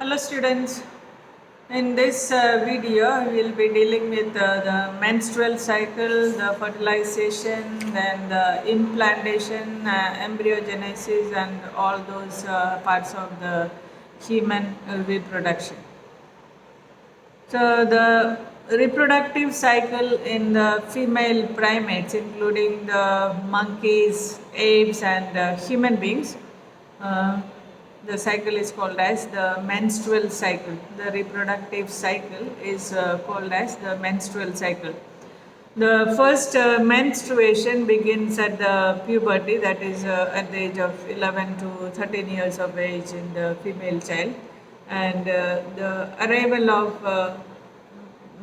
Hello students, in this video we will be dealing with the menstrual cycle, the fertilization, then the implantation, embryogenesis and all those parts of the human reproduction. So the reproductive cycle in the female primates, including the monkeys, apes and human beings, uh, the cycle is called as the menstrual cycle. The reproductive cycle is called as the menstrual cycle. The first menstruation begins at the puberty, that is at the age of 11 to 13 years of age in the female child, and the arrival of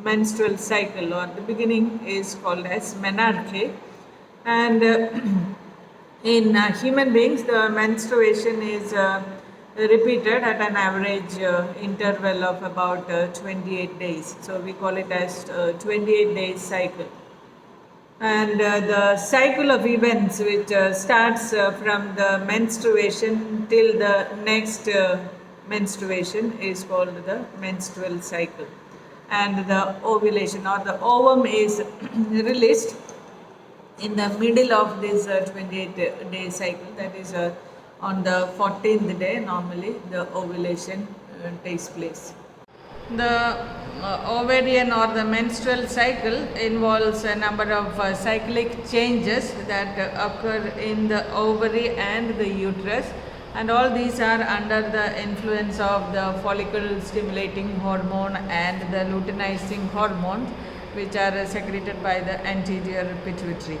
menstrual cycle or the beginning is called as menarche. And in human beings, the menstruation is repeated at an average interval of about 28 days. So we call it as 28 days cycle. And the cycle of events which starts from the menstruation till the next menstruation is called the menstrual cycle. And the ovulation or the ovum is released in the middle of this 28-day cycle, that is on the 14th day normally the ovulation takes place. The ovarian or the menstrual cycle involves a number of cyclic changes that occur in the ovary and the uterus, and all these are under the influence of the follicle stimulating hormone and the luteinizing hormones, which are secreted by the anterior pituitary.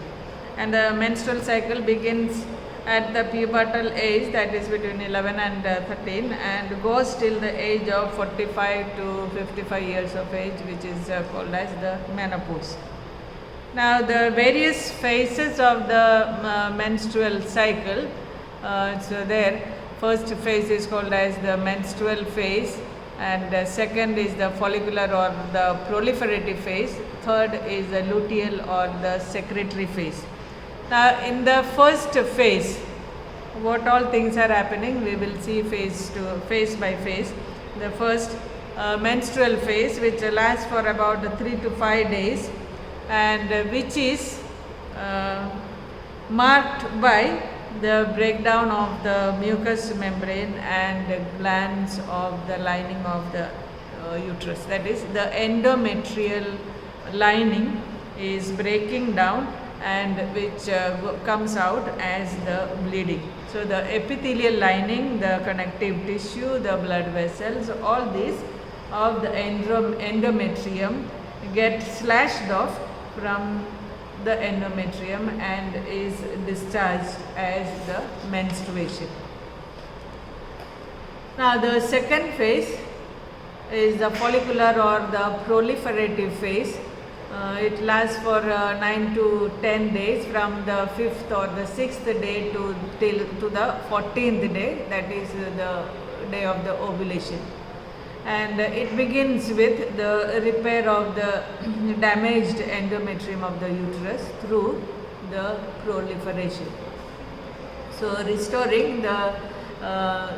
And the menstrual cycle begins at the pubertal age, that is between 11 and 13, and goes till the age of 45 to 55 years of age, which is called as the menopause. Now the various phases of the menstrual cycle, so there first phase is called as the menstrual phase, and second is the follicular or the proliferative phase, third is the luteal or the secretory phase. Now in the first phase, what all things are happening, we will see phase by phase. The first menstrual phase, which lasts for about 3 to 5 days, and which is marked by the breakdown of the mucous membrane and glands of the lining of the uterus. That is, the endometrial lining is breaking down, and which comes out as the bleeding. So the epithelial lining, the connective tissue, the blood vessels, all these of the endometrium get slashed off from the endometrium and is discharged as the menstruation. Now the second phase is the follicular or the proliferative phase. It lasts for 9 to 10 days, from the 5th or the 6th day to the 14th day, that is the day of the ovulation. And it begins with the repair of the damaged endometrium of the uterus through the proliferation. So restoring the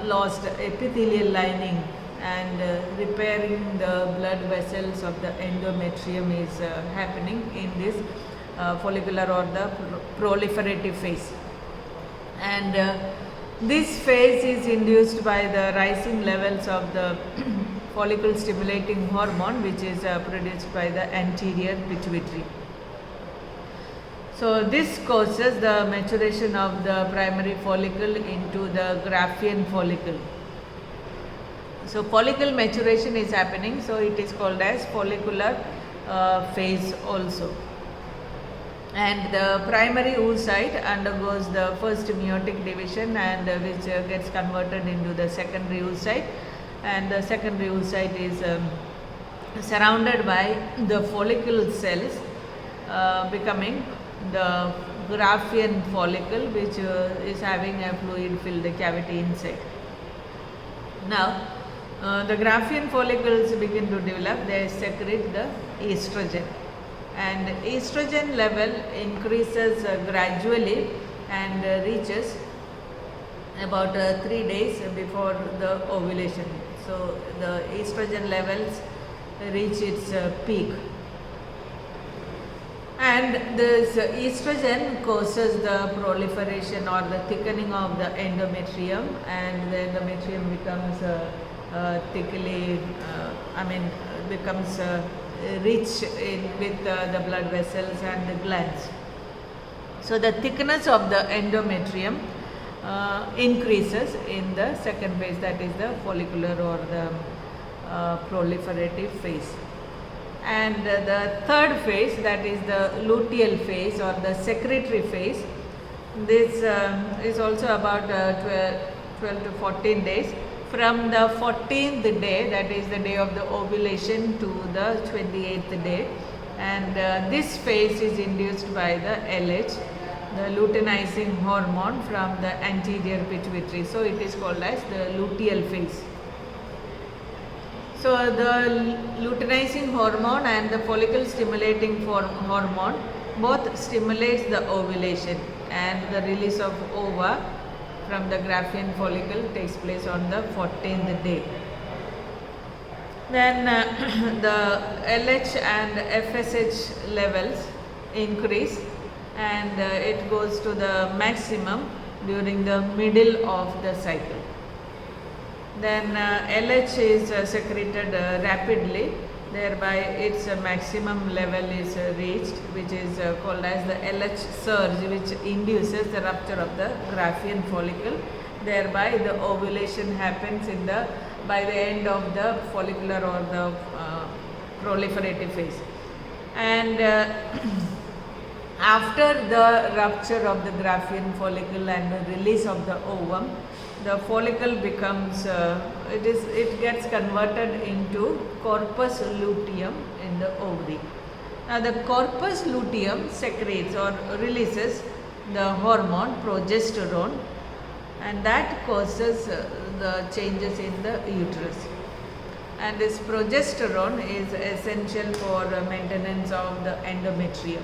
lost epithelial lining and repairing the blood vessels of the endometrium is happening in this follicular or the proliferative phase. And this phase is induced by the rising levels of the follicle stimulating hormone, which is produced by the anterior pituitary. So this causes the maturation of the primary follicle into the Graafian follicle. So follicle maturation is happening, so it is called as follicular phase also. And the primary oocyte undergoes the first meiotic division, and which gets converted into the secondary oocyte, and the secondary oocyte is surrounded by the follicle cells, becoming the Graafian follicle, which is having a fluid filled cavity inside. Now the Graafian follicles begin to develop, they secrete the estrogen, and estrogen level increases gradually and reaches about 3 days before the ovulation. So the estrogen levels reach its peak. And this estrogen causes the proliferation or the thickening of the endometrium, and the endometrium becomes thickly, becomes rich with the blood vessels and the glands. So the thickness of the endometrium increases in the second phase, that is the follicular or the proliferative phase. And the third phase, that is the luteal phase or the secretory phase, this is also about 12 to 14 days. From the 14th day, that is the day of the ovulation, to the 28th day, and this phase is induced by the LH, the luteinizing hormone, from the anterior pituitary. So it is called as the luteal phase. So the luteinizing hormone and the follicle stimulating hormone both stimulates the ovulation, and the release of ova from the Graafian follicle takes place on the 14th day. Then the LH and FSH levels increase, and it goes to the maximum during the middle of the cycle. Then LH is secreted rapidly, thereby its maximum level is reached, which is called as the LH surge, which induces the rupture of the Graafian follicle. Thereby the ovulation happens by the end of the follicular or the proliferative phase. And after the rupture of the Graafian follicle and the release of the ovum, the follicle becomes, it gets converted into corpus luteum in the ovary. Now the corpus luteum secretes or releases the hormone progesterone, and that causes the changes in the uterus. And this progesterone is essential for maintenance of the endometrium.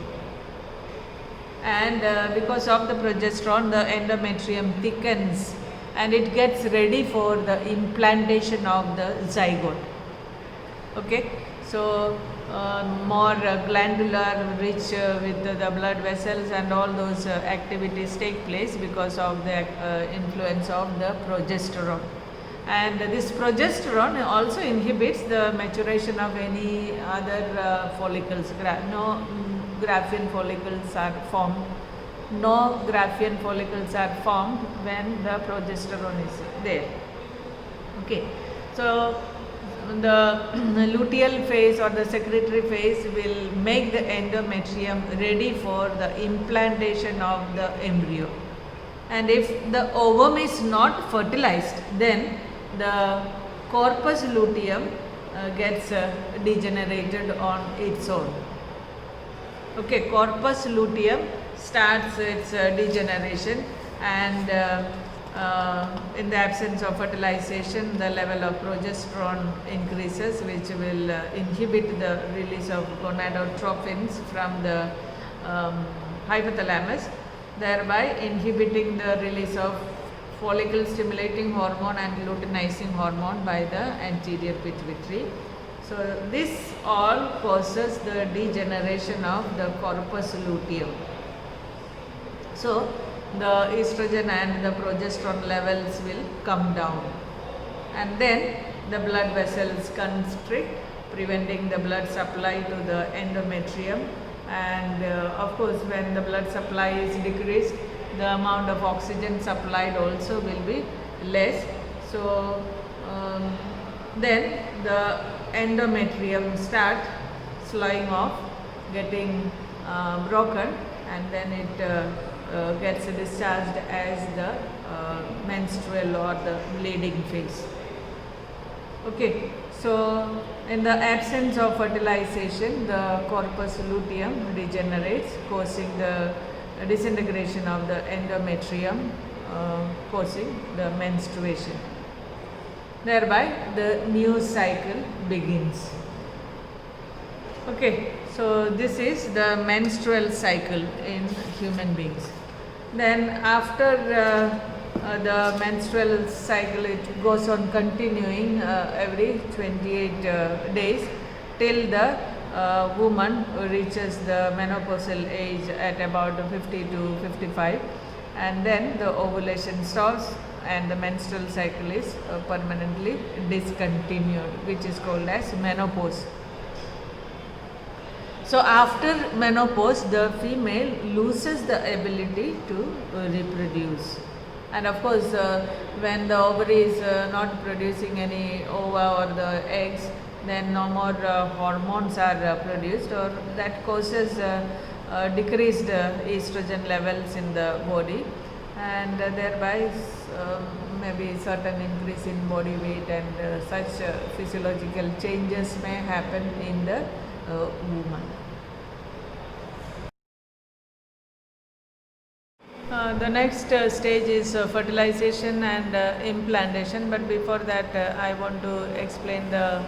And because of the progesterone, the endometrium thickens and it gets ready for the implantation of the zygote. Okay, so more glandular, rich with the blood vessels, and all those activities take place because of the influence of the progesterone. And this progesterone also inhibits the maturation of any other follicles. No Graafian follicles are formed. No Graafian follicles are formed when the progesterone is there. Okay, so the luteal phase or the secretory phase will make the endometrium ready for the implantation of the embryo. And if the ovum is not fertilized, then the corpus luteum gets degenerated on its own. Okay, corpus luteum starts its degeneration, and in the absence of fertilization, the level of progesterone increases, which will inhibit the release of gonadotropins from the hypothalamus, thereby inhibiting the release of follicle stimulating hormone and luteinizing hormone by the anterior pituitary. So this all causes the degeneration of the corpus luteum. So the estrogen and the progesterone levels will come down, and then the blood vessels constrict, preventing the blood supply to the endometrium. And of course, when the blood supply is decreased, the amount of oxygen supplied also will be less. So then the endometrium start slowing off, getting broken, and then it gets discharged as the menstrual or the bleeding phase. Okay, so in the absence of fertilization, the corpus luteum degenerates, causing the disintegration of the endometrium, causing the menstruation. Thereby the new cycle begins. Okay, so this is the menstrual cycle in human beings. Then after the menstrual cycle, it goes on continuing every 28 days till the woman reaches the menopausal age at about 50 to 55, and then the ovulation stops and the menstrual cycle is permanently discontinued, which is called as menopause. So after menopause, the female loses the ability to reproduce. And of course, when the ovary is not producing any ova or the eggs, then no more hormones are produced, or that causes decreased estrogen levels in the body, and thereby maybe certain increase in body weight and such physiological changes may happen in the woman. The next stage is fertilization and implantation, but before that I want to explain the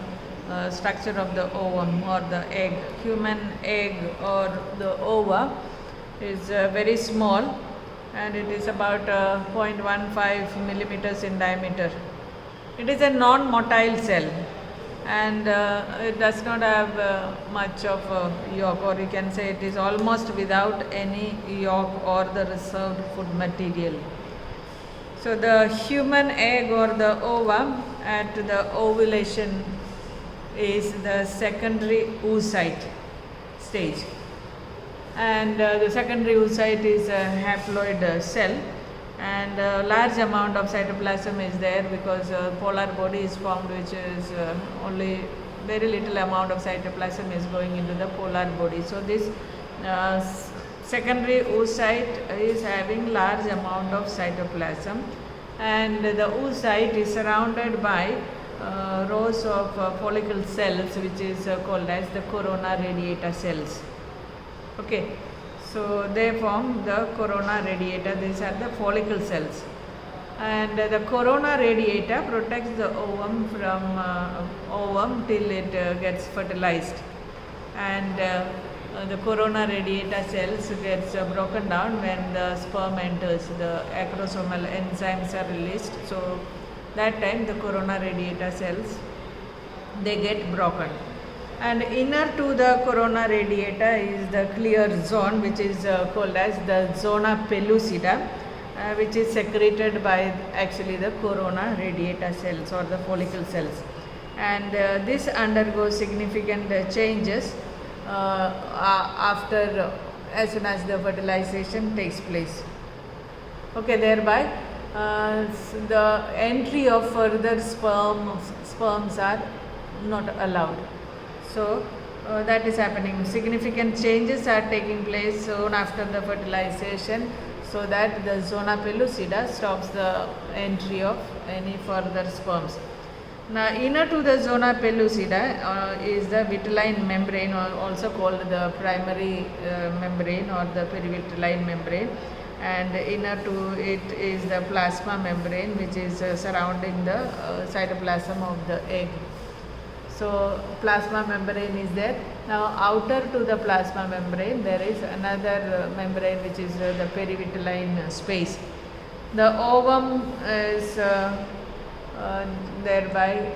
structure of the ovum or the egg. Human egg or the ova is very small, and it is about 0.15 millimeters in diameter. It is a non-motile cell, and it does not have much of yolk, or you can say it is almost without any yolk or the reserved food material. So the human egg or the ova at the ovulation is the secondary oocyte stage, and the secondary oocyte is a haploid cell, and a large amount of cytoplasm is there because polar body is formed, which is only very little amount of cytoplasm is going into the polar body. So this secondary oocyte is having large amount of cytoplasm, and the oocyte is surrounded by rows of follicle cells, which is called as the corona radiata cells. Okay, so they form the corona radiata. These are the follicle cells, and the corona radiata protects the ovum from ovum till it gets fertilized, and the corona radiata cells gets broken down when the sperm enters. The acrosomal enzymes are released, so that time the corona radiata cells, they get broken. And inner to the corona radiata is the clear zone, which is called as the zona pellucida, which is secreted by actually the corona radiata cells or the follicle cells, and this undergoes significant changes after as soon as the fertilization takes place. Okay, thereby the entry of further sperms are not allowed. So that is happening. Significant changes are taking place soon after the fertilization, so that the zona pellucida stops the entry of any further sperms. Now, inner to the zona pellucida is the vitelline membrane, or also called the primary membrane or the perivitelline membrane, and inner to it is the plasma membrane, which is surrounding the cytoplasm of the egg. So plasma membrane is there. Now outer to the plasma membrane there is another membrane, which is the perivitelline space. The ovum is thereby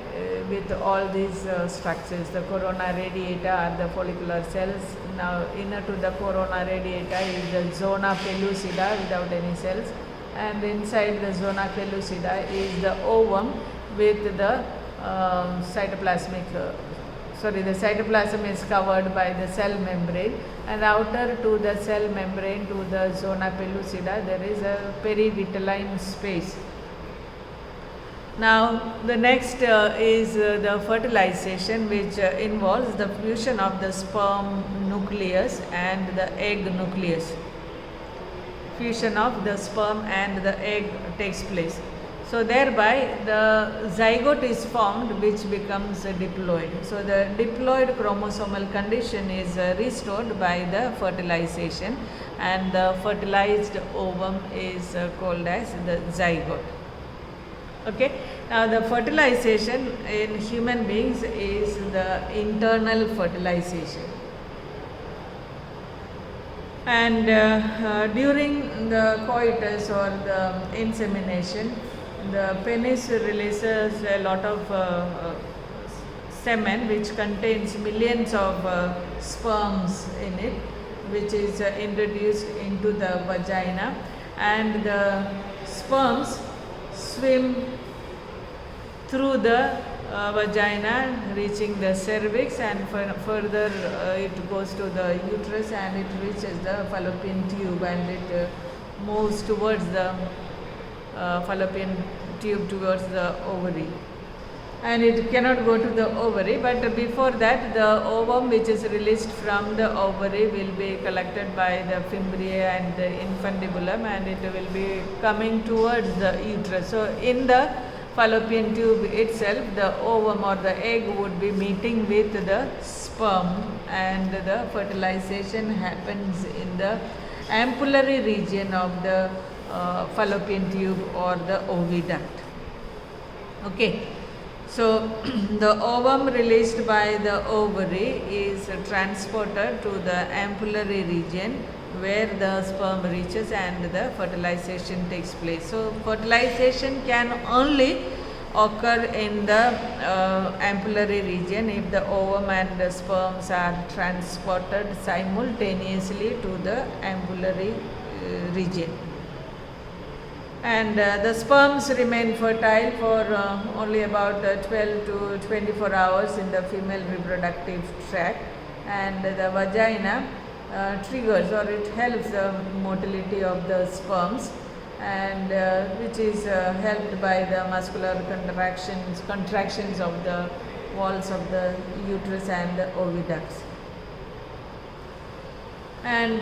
with all these structures. The corona radiata are the follicular cells. Now inner to the corona radiata is the zona pellucida without any cells, and inside the zona pellucida is the ovum with the the cytoplasm is covered by the cell membrane, and outer to the cell membrane to the zona pellucida there is a perivitelline space. Now the next is the fertilization, which involves the fusion of the sperm nucleus and the egg nucleus. Fusion of the sperm and the egg takes place. So thereby the zygote is formed, which becomes diploid. So the diploid chromosomal condition is restored by the fertilization, and the fertilized ovum is called as the zygote. Okay. Now the fertilization in human beings is the internal fertilization. And during the coitus or the insemination, the penis releases a lot of semen which contains millions of sperms in it, which is introduced into the vagina, and the sperms swim through the vagina, reaching the cervix, and further it goes to the uterus and it reaches the fallopian tube, and it moves towards the fallopian tube towards the ovary. And it cannot go to the ovary, but before that the ovum which is released from the ovary will be collected by the fimbriae and the infundibulum, and it will be coming towards the uterus. So in the fallopian tube itself, the ovum or the egg would be meeting with the sperm, and the fertilization happens in the ampullary region of the fallopian tube or the oviduct. Okay. So the ovum released by the ovary is transported to the ampullary region where the sperm reaches and the fertilization takes place. So fertilization can only occur in the ampullary region if the ovum and the sperms are transported simultaneously to the ampullary region. And the sperms remain fertile for only about 12 to 24 hours in the female reproductive tract, and the vagina triggers or it helps the motility of the sperms, and which is helped by the muscular contractions of the walls of the uterus and the oviducts. And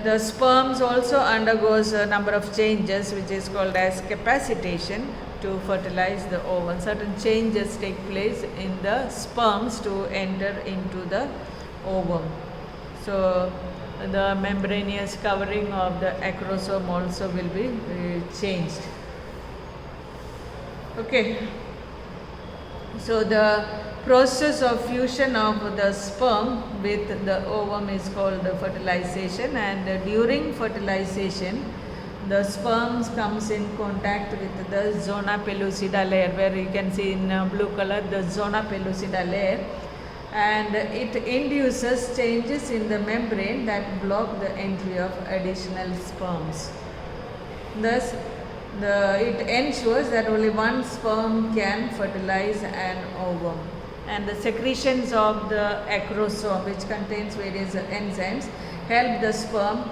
the sperms also undergoes a number of changes which is called as capacitation to fertilize the ovum. Certain changes take place in the sperms to enter into the ovum. So the membranous covering of the acrosome also will be changed. Okay. So the process of fusion of the sperm with the ovum is called the fertilization, and during fertilization the sperms comes in contact with the zona pellucida layer, where you can see in blue color the zona pellucida layer, and it induces changes in the membrane that block the entry of additional sperms. Thus it ensures that only one sperm can fertilize an ovum, and the secretions of the acrosome, which contains various enzymes, help the sperm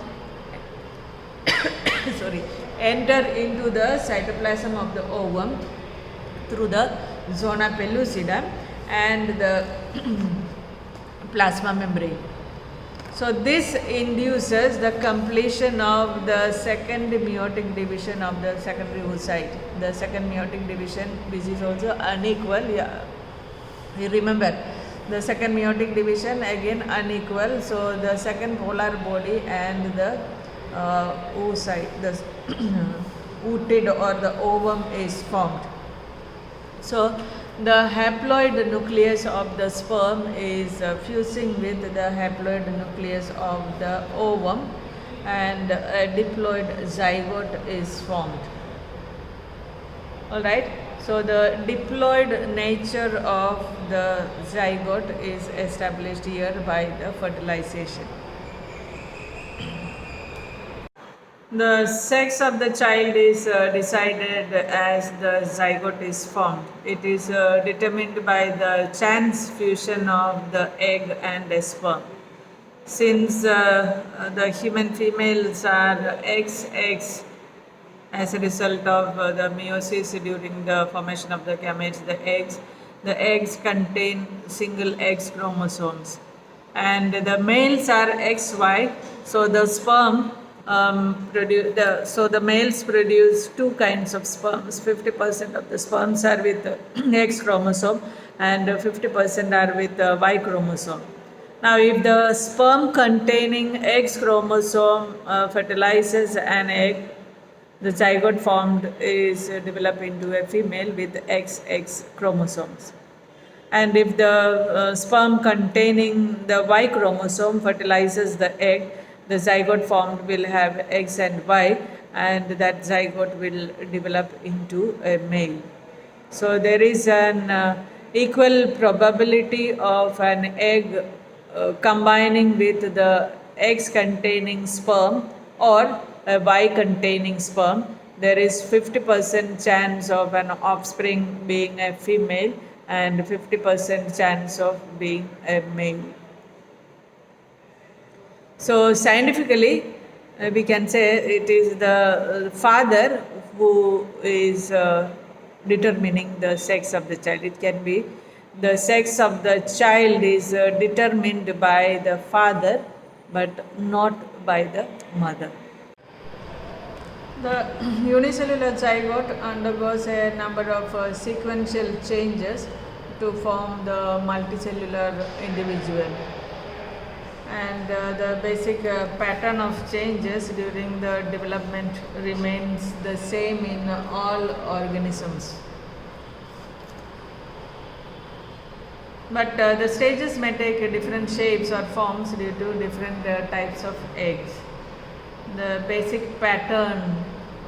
enter into the cytoplasm of the ovum through the zona pellucida and the plasma membrane. So this induces the completion of the second meiotic division of the secondary oocyte. The second meiotic division, which is also unequal. Yeah. You remember, the second meiotic division again unequal. So the second polar body and the oocyte, the ootid or the ovum is formed. So the haploid nucleus of the sperm is fusing with the haploid nucleus of the ovum, and a diploid zygote is formed. Alright, so the diploid nature of the zygote is established here by the fertilization. The sex of the child is decided as the zygote is formed. It is determined by the chance fusion of the egg and the sperm. Since the human females are XX as a result of the meiosis during the formation of the gametes, the eggs contain single X chromosomes, and the males are XY. So the sperm so the males produce two kinds of sperms. 50% of the sperms are with X chromosome and 50% are with Y chromosome. Now if the sperm containing X chromosome fertilizes an egg, the zygote formed is developed into a female with XX chromosomes. And if the sperm containing the Y chromosome fertilizes the egg, the zygote formed will have X and Y, and that zygote will develop into a male. So there is an equal probability of an egg combining with the X containing sperm or a Y containing sperm. There is 50% chance of an offspring being a female and 50% chance of being a male. So scientifically, we can say it is the father who is determining the sex of the child. It can be the sex of the child is determined by the father, but not by the mother. The unicellular zygote undergoes a number of sequential changes to form the multicellular individual. And the basic pattern of changes during the development remains the same in all organisms. But the stages may take different shapes or forms due to different types of eggs. The basic pattern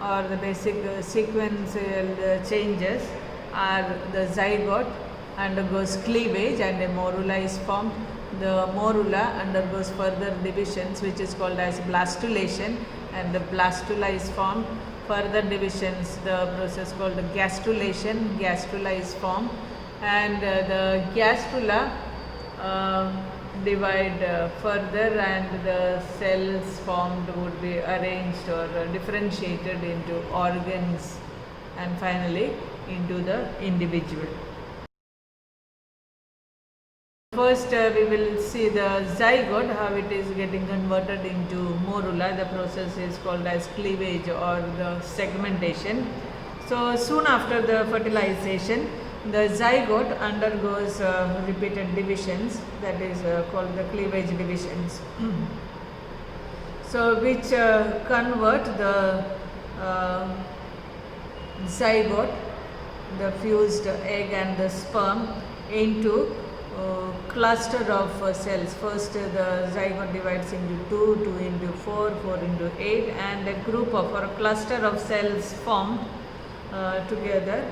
or the basic sequential changes are the zygote undergoes cleavage and a morula is formed. The morula undergoes further divisions, which is called as blastulation, and the blastula is formed. Further divisions, the process called gastrulation, gastrula is formed, and the gastrula divide further, and the cells formed would be arranged or differentiated into organs and finally into the individual. First, we will see the zygote, how it is getting converted into morula. The process is called as cleavage or the segmentation. So, soon after the fertilization, the zygote undergoes repeated divisions, that is called the cleavage divisions. So, which convert the zygote, the fused egg and the sperm into cluster of cells. First the zygote divides into 2, 2 into 4, 4 into 8, and a group of or a cluster of cells formed together,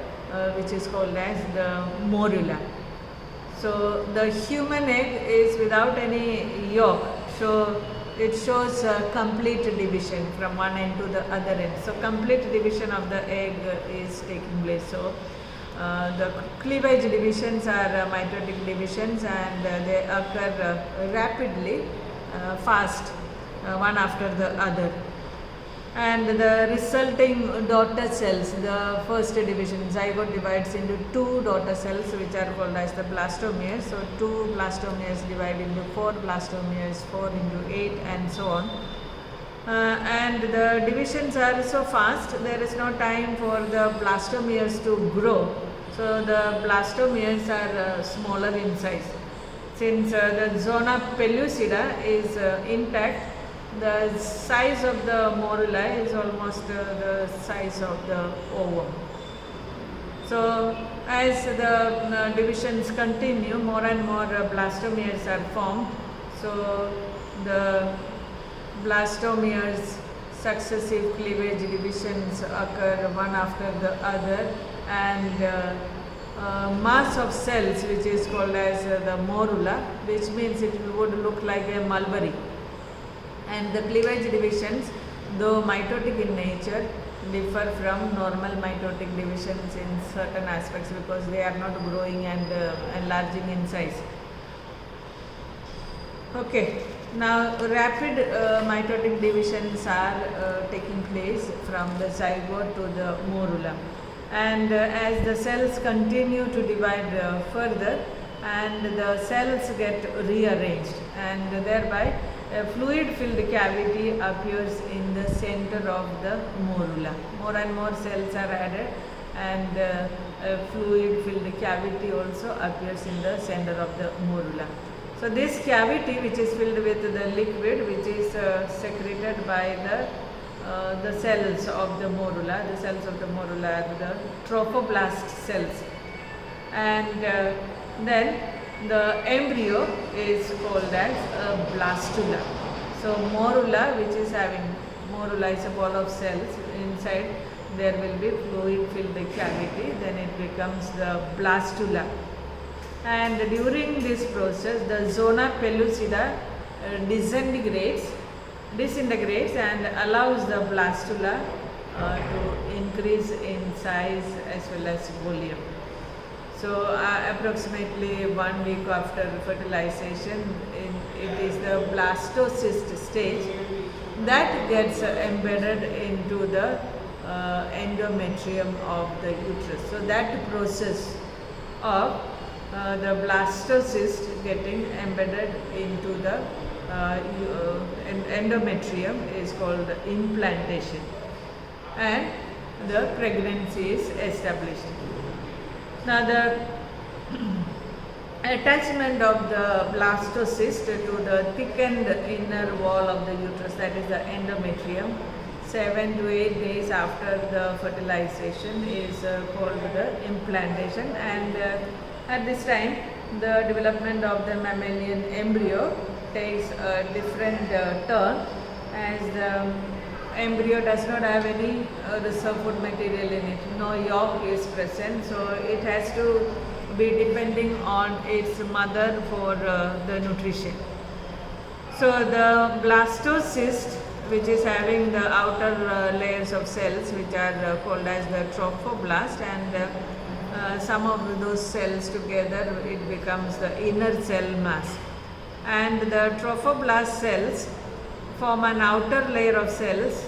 which is called as the morula. So the human egg is without any yolk, so it shows complete division from one end to the other end. So complete division of the egg is taking place. So the cleavage divisions are mitotic divisions, and they occur rapidly, fast, one after the other. And the resulting daughter cells, the first division, zygote divides into 2 daughter cells, which are called as the blastomeres. So 2 blastomeres divide into 4 blastomeres, 4 into 8, and so on. And the divisions are so fast, there is no time for the blastomeres to grow. So the blastomeres are smaller in size. Since the zona pellucida is intact, the size of the morula is almost the size of the ovum. So as the divisions continue, more and more blastomeres are formed. So the blastomeres successive cleavage divisions occur one after the other, and mass of cells, which is called as the morula, which means it would look like a mulberry. And the cleavage divisions, though mitotic in nature, differ from normal mitotic divisions in certain aspects because they are not growing and enlarging in size. Okay, now rapid mitotic divisions are taking place from the zygote to the morula, and as the cells continue to divide further, and the cells get rearranged, and thereby a fluid filled cavity appears in the center of the morula. More and more cells are added, and a fluid filled cavity also appears in the center of the morula. So this cavity, which is filled with the liquid, which is secreted by the cells of the morula. The cells of the morula are the trophoblast cells, and then the embryo is called as a blastula. So morula, which is having, morula is a ball of cells. Inside there will be fluid filled cavity. Then it becomes the blastula. And during this process, the zona pellucida disintegrates and allows the blastula to increase in size as well as volume. So approximately 1 week after fertilization, it is the blastocyst stage that gets embedded into the endometrium of the uterus. So that process of the blastocyst getting embedded into the endometrium is called implantation, and the pregnancy is established. Now the attachment of the blastocyst to the thickened inner wall of the uterus, that is the endometrium, 7 to 8 days after the fertilization is called the implantation. And at this time, the development of the mammalian embryo takes a different turn, as the embryo does not have any reserve food material in it. No yolk is present, so it has to be depending on its mother for the nutrition. So the blastocyst, which is having the outer layers of cells, which are called as the trophoblast, and some of those cells together, it becomes the inner cell mass. And the trophoblast cells form an outer layer of cells,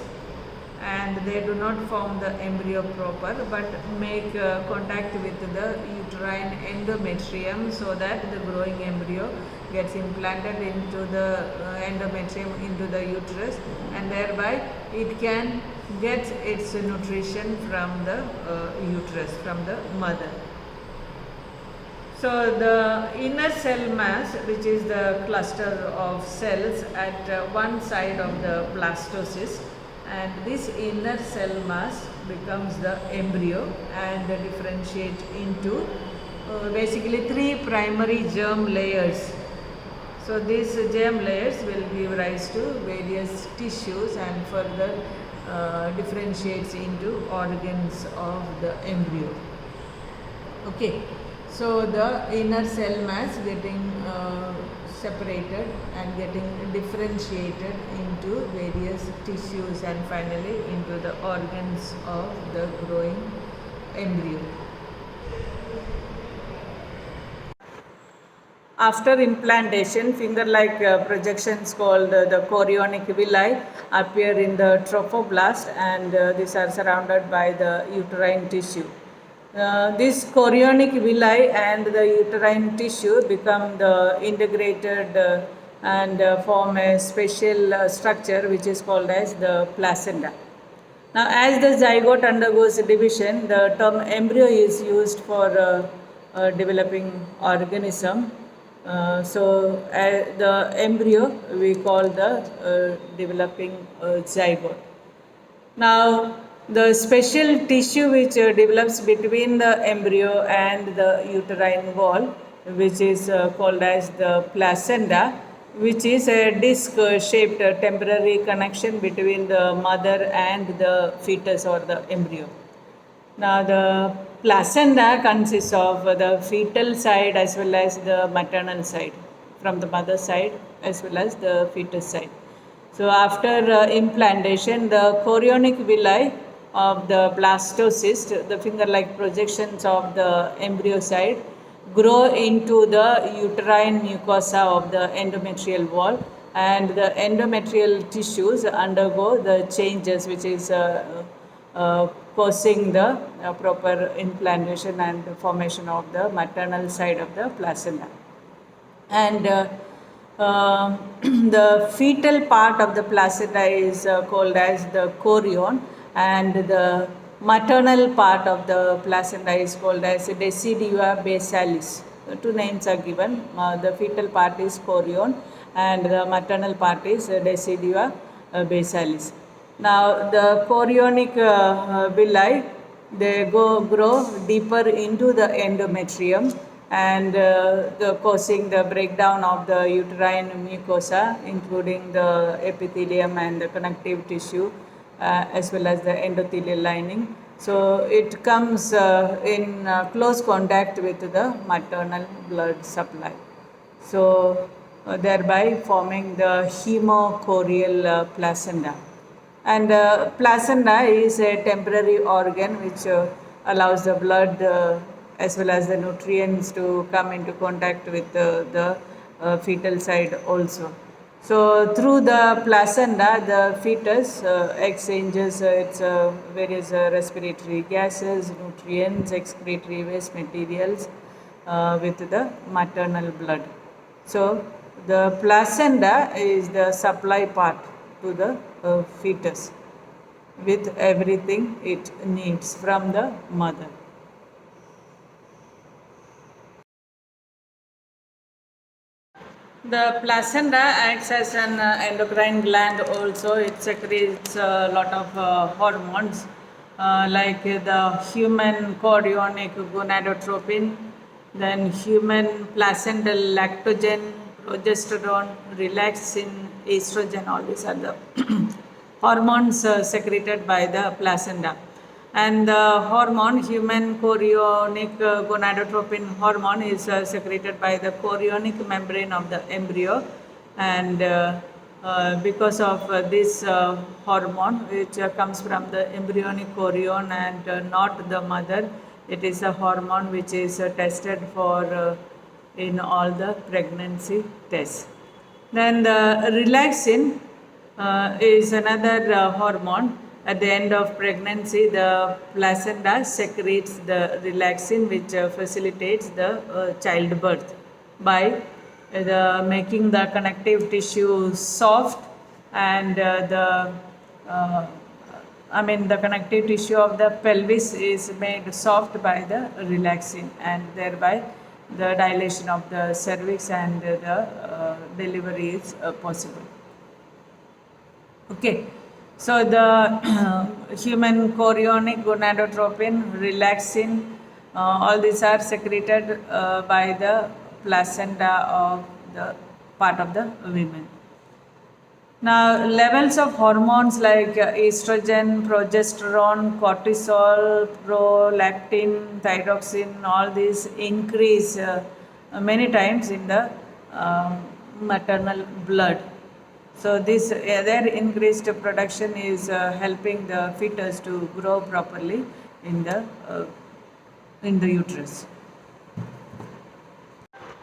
and they do not form the embryo proper, but make contact with the uterine endometrium, so that the growing embryo gets implanted into the endometrium, into the uterus, and thereby it can get its nutrition from the uterus, from the mother. So the inner cell mass, which is the cluster of cells at one side of the blastocyst, and this inner cell mass becomes the embryo and differentiate into basically 3 primary germ layers. So these germ layers will give rise to various tissues and further differentiates into organs of the embryo. Okay. So the inner cell mass getting separated and getting differentiated into various tissues and finally into the organs of the growing embryo. After implantation, finger-like projections called the chorionic villi appear in the trophoblast, and these are surrounded by the uterine tissue. This chorionic villi and the uterine tissue become the integrated and form a special structure which is called as the placenta. Now, as the zygote undergoes division, the term embryo is used for developing organism. So the embryo we call the developing zygote. Now, the special tissue which develops between the embryo and the uterine wall, which is called as the placenta, which is a disc-shaped temporary connection between the mother and the fetus or the embryo. Now, the placenta consists of the fetal side as well as the maternal side, from the mother side as well as the fetus side. So, after implantation, the chorionic villi of the blastocyst, the finger-like projections of the embryo side, grow into the uterine mucosa of the endometrial wall, and the endometrial tissues undergo the changes which is causing the proper implantation and formation of the maternal side of the placenta. And the fetal part of the placenta is called as the chorion, and the maternal part of the placenta is called as decidua basalis. The 2 names are given. The fetal part is chorion and the maternal part is decidua basalis. Now, the chorionic villi, they grow deeper into the endometrium, and causing the breakdown of the uterine mucosa, including the epithelium and the connective tissue, as well as the endothelial lining. So it comes in close contact with the maternal blood supply. So thereby forming the hemochorial placenta. And placenta is a temporary organ which allows the blood as well as the nutrients to come into contact with the fetal side also. So through the placenta, the fetus exchanges its various respiratory gases, nutrients, excretory waste materials with the maternal blood. So the placenta is the supply part to the fetus with everything it needs from the mother. The placenta acts as an endocrine gland also. It secretes a lot of hormones like the human chorionic gonadotropin, then human placental lactogen, progesterone, relaxin, estrogen. All these are the hormones secreted by the placenta. And the hormone, human chorionic gonadotropin hormone, is secreted by the chorionic membrane of the embryo. And because of this hormone, which comes from the embryonic chorion and not the mother, it is a hormone which is tested for in all the pregnancy tests. Then the relaxin is another hormone. At the end of pregnancy, the placenta secretes the relaxin, which facilitates the childbirth by making the connective tissue soft and the connective tissue of the pelvis is made soft by the relaxin, and thereby the dilation of the cervix and the delivery is possible. Okay, so the human chorionic gonadotropin, relaxin, all these are secreted by the placenta of the part of the women. Now, levels of hormones like estrogen, progesterone, cortisol, prolactin, thyroxine, all these increase many times in the maternal blood. So this their increased production is helping the fetus to grow properly in the uterus.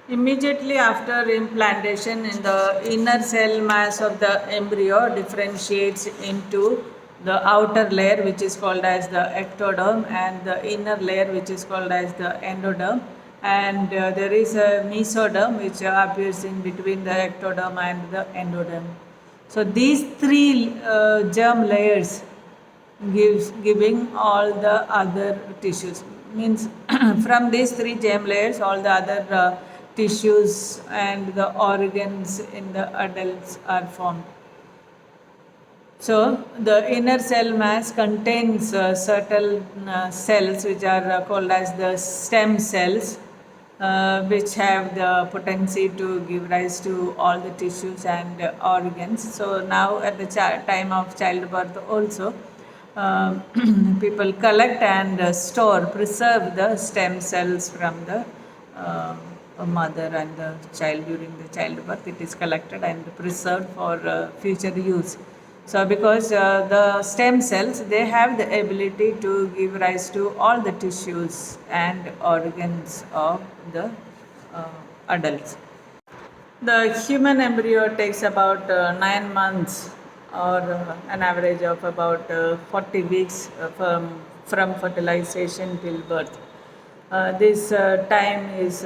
Immediately after implantation, in the inner cell mass of the embryo differentiates into the outer layer, which is called as the ectoderm, and the inner layer, which is called as the endoderm. And there is a mesoderm which appears in between the ectoderm and the endoderm. So these three germ layers giving all the other tissues, means from these three germ layers all the other tissues and the organs in the adults are formed. So the inner cell mass contains certain cells which are called as the stem cells, which have the potency to give rise to all the tissues and organs. So now at the time of childbirth also, people collect and preserve the stem cells from the mother and the child during the childbirth. It is collected and preserved for future use. So because the stem cells, they have the ability to give rise to all the tissues and organs of the adults. The human embryo takes about 9 months or an average of about 40 weeks from fertilization till birth. This time is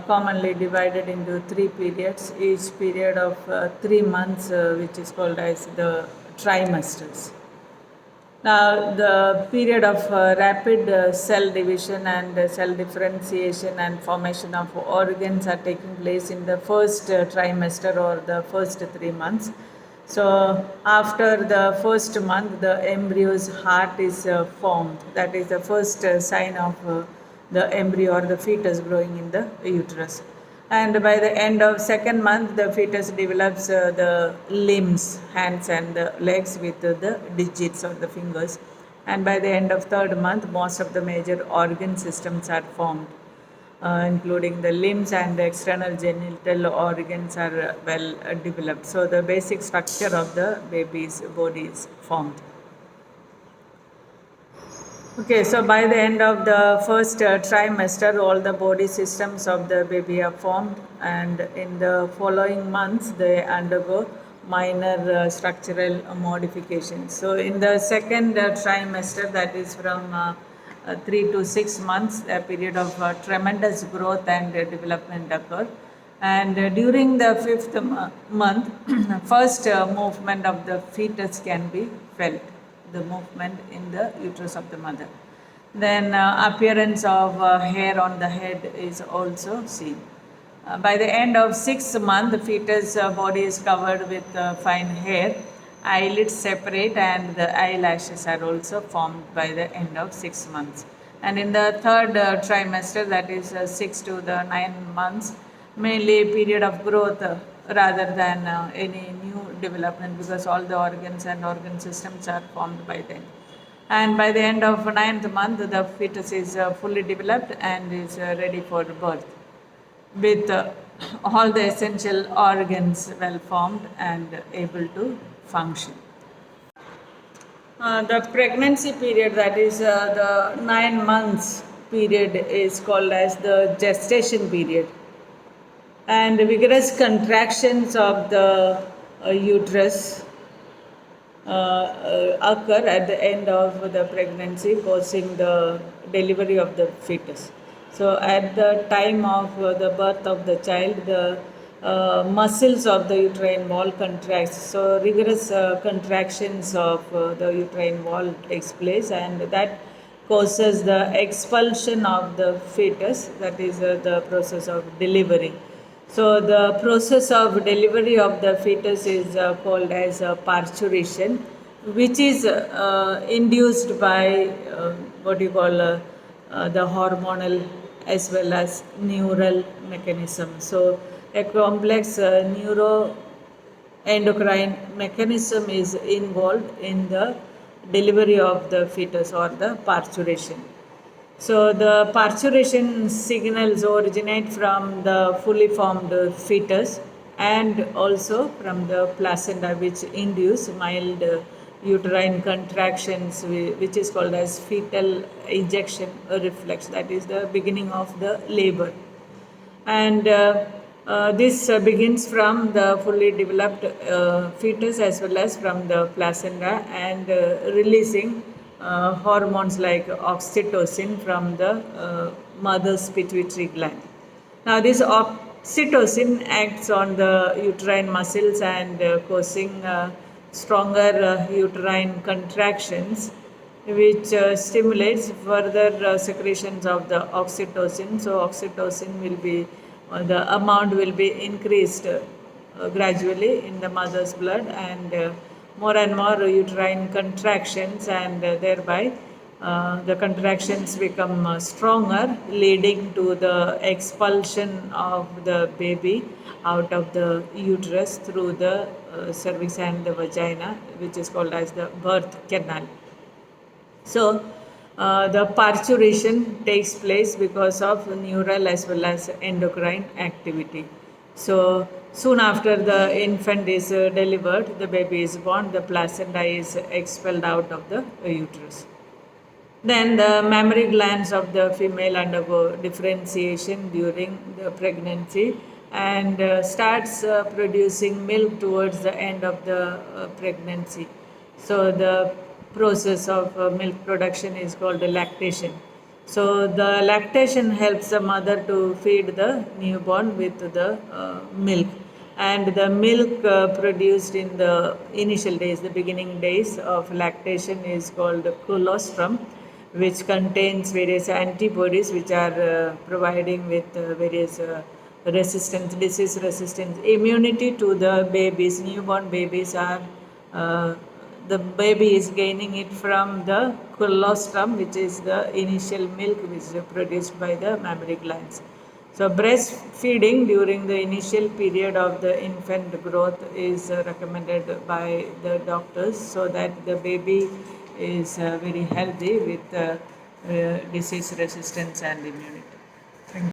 commonly divided into 3 periods, each period of 3 months, which is called as the trimesters. Now, the period of rapid cell division and cell differentiation and formation of organs are taking place in the first trimester or the first 3 months. So, after the first month, the embryo's heart is formed. That is the first sign of the embryo or the fetus growing in the uterus. And by the end of second month, the fetus develops the limbs, hands and the legs with the digits or the fingers. And by the end of third month, most of the major organ systems are formed, including the limbs and the external genital organs are well developed. So the basic structure of the baby's body is formed. Okay, so by the end of the first trimester, all the body systems of the baby are formed, and in the following months, they undergo minor structural modifications. So, in the second trimester, that is from 3 to 6 months, a period of tremendous growth and development occur. And during the fifth month, first movement of the fetus can be felt, the movement in the uterus of the mother. Then appearance of hair on the head is also seen. By the end of 6 month, the fetus body is covered with fine hair. Eyelids separate and the eyelashes are also formed by the end of 6 months. And in the third trimester, that is 6 to 9 months, mainly a period of growth rather than any new development, because all the organs and organ systems are formed by then. And by the end of ninth month, the fetus is fully developed and is ready for birth, with all the essential organs well formed and able to function. The pregnancy period, that is the 9 months period, is called as the gestation period. And vigorous contractions of the uterus occur at the end of the pregnancy, causing the delivery of the fetus. So, at the time of the birth of the child, the muscles of the uterine wall contracts. So, rigorous contractions of the uterine wall takes place, and that causes the expulsion of the fetus. That is the process of delivery. So the process of delivery of the fetus is called as parturition, which is induced by what you call the hormonal as well as neural mechanism. So a complex neuroendocrine mechanism is involved in the delivery of the fetus or the parturition. So the parturition signals originate from the fully formed fetus and also from the placenta, which induce mild uterine contractions, which is called as fetal ejection reflex. That is the beginning of the labor. And this begins from the fully developed fetus as well as from the placenta, and releasing hormones like oxytocin from the mother's pituitary gland. Now, this oxytocin acts on the uterine muscles and causing stronger uterine contractions, which stimulates further secretions of the oxytocin. So, oxytocin will be, the amount will be increased gradually in the mother's blood, and more uterine contractions, and thereby the contractions become stronger, leading to the expulsion of the baby out of the uterus through the cervix and the vagina, which is called as the birth canal. So, the parturition takes place because of neural as well as endocrine activity. So, soon after the infant is delivered, the baby is born, the placenta is expelled out of the uterus. Then the mammary glands of the female undergo differentiation during the pregnancy and starts producing milk towards the end of the pregnancy. So the process of milk production is called lactation. So the lactation helps the mother to feed the newborn with the milk, and the milk produced in the initial days, the beginning days of lactation, is called colostrum, which contains various antibodies which are providing with various resistance, disease resistance, immunity to the babies. Newborn babies are the baby is gaining it from the colostrum, which is the initial milk which is produced by the mammary glands. So breastfeeding during the initial period of the infant growth is recommended by the doctors so that the baby is very healthy with disease resistance and immunity.